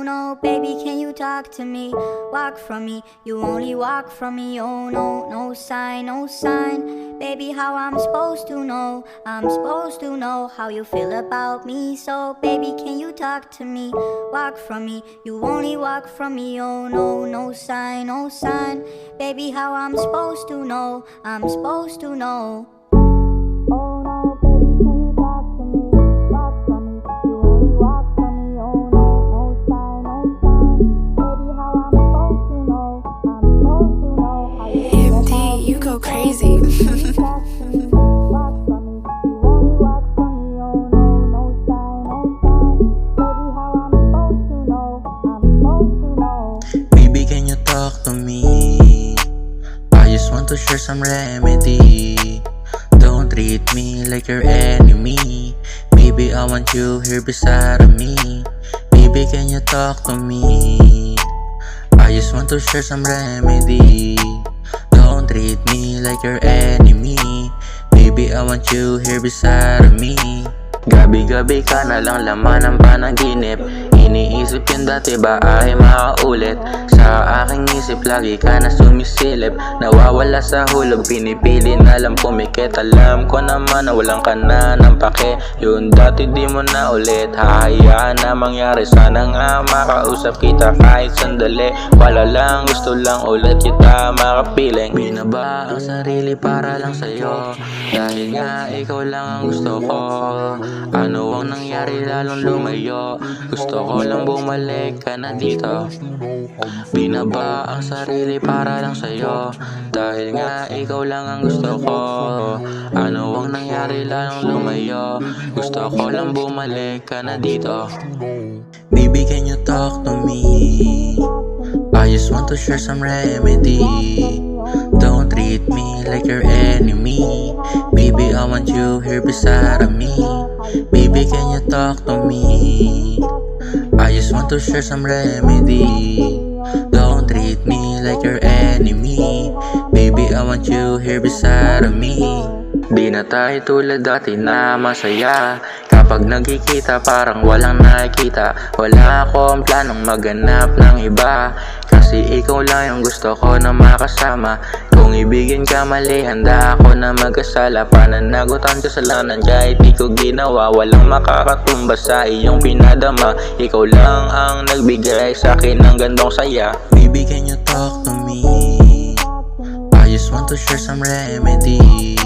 no, baby, can you talk to me? Walk from me, you only walk from me. Oh no, no sign, no sign. Baby, how I'm supposed to know? I'm supposed to know how you feel about me. So baby, can you talk to me? Walk from me, you only walk from me. Oh no, no sign, no sign. Baby, how I'm supposed to know? I'm supposed to know. You go crazy. Baby, can you talk to me? I just want to share some remedy. Don't treat me like your enemy. Baby, I want you here beside of me. Baby, can you talk to me? I just want to share some remedy. Don't treat me like your enemy. Baby, I want you here beside of me. Gabi-gabi ka na lang laman ng panaginip. Iniisip yun dati ba ay makaulit? Sa aking isip lagi ka na sumisilip. Nawawala sa hulog, pinipili na lang pumikit. Alam ko naman na walang ka na ng pake. Yun dati di mo na ulit hahayaan na mangyari. Sana nga makausap kita kahit sandali. Wala lang, gusto lang ulit kita makapiling. Binaba ang sarili para lang sa'yo, dahil nga ikaw lang ang gusto ko. Ano ang nangyari lalong lumayo? Gusto ko lang bumalik ka na dito. Binaba ang sarili para lang sa'yo, dahil nga ikaw lang ang gusto ko. Ano ang nangyari lalong lumayo? Gusto ko lang bumalik ka na dito. Baby, can you talk to me? I just want to share some remedy. Don't treat me like your enemy. Baby, I want you here beside of me. Baby, can you talk to me? I just want to share some remedy. Don't treat me like your enemy. Baby, I want you here beside of me. Di na tayo tulad dati na masaya. Kapag nagkikita parang walang nakikita. Wala akong planong maganap ng iba, kasi ikaw lang yung gusto ko na makasama. Kung ibigin ka mali, handa ako na magkasala. Pananagutan kasalanan kahit di ko ginawa. Walang makakatumba sa iyong pinadama. Ikaw lang ang nagbigay sa akin ng gandong saya. Baby, can you talk to me? I just want to share some remedy.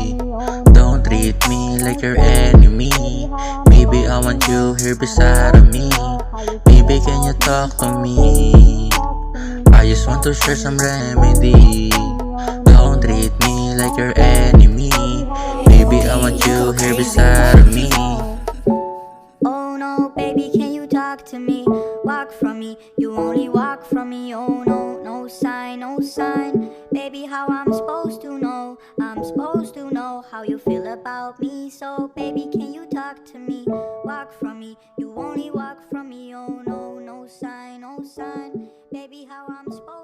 Don't treat me like your enemy. Baby, I want you here beside of me. Baby, can you talk to me? I just want to share some remedy. Don't treat me like your enemy. Baby, I want you here beside of me. Oh no, baby, can you talk to me? Walk from me, you only walk from me. Oh no, no sign, no sign. Baby, how I'm supposed to know? I'm supposed to know how you feel about me. So baby, can you talk to me? Walk from me, you only walk from me. Oh no, no sign, no sign. Baby, how I'm supposed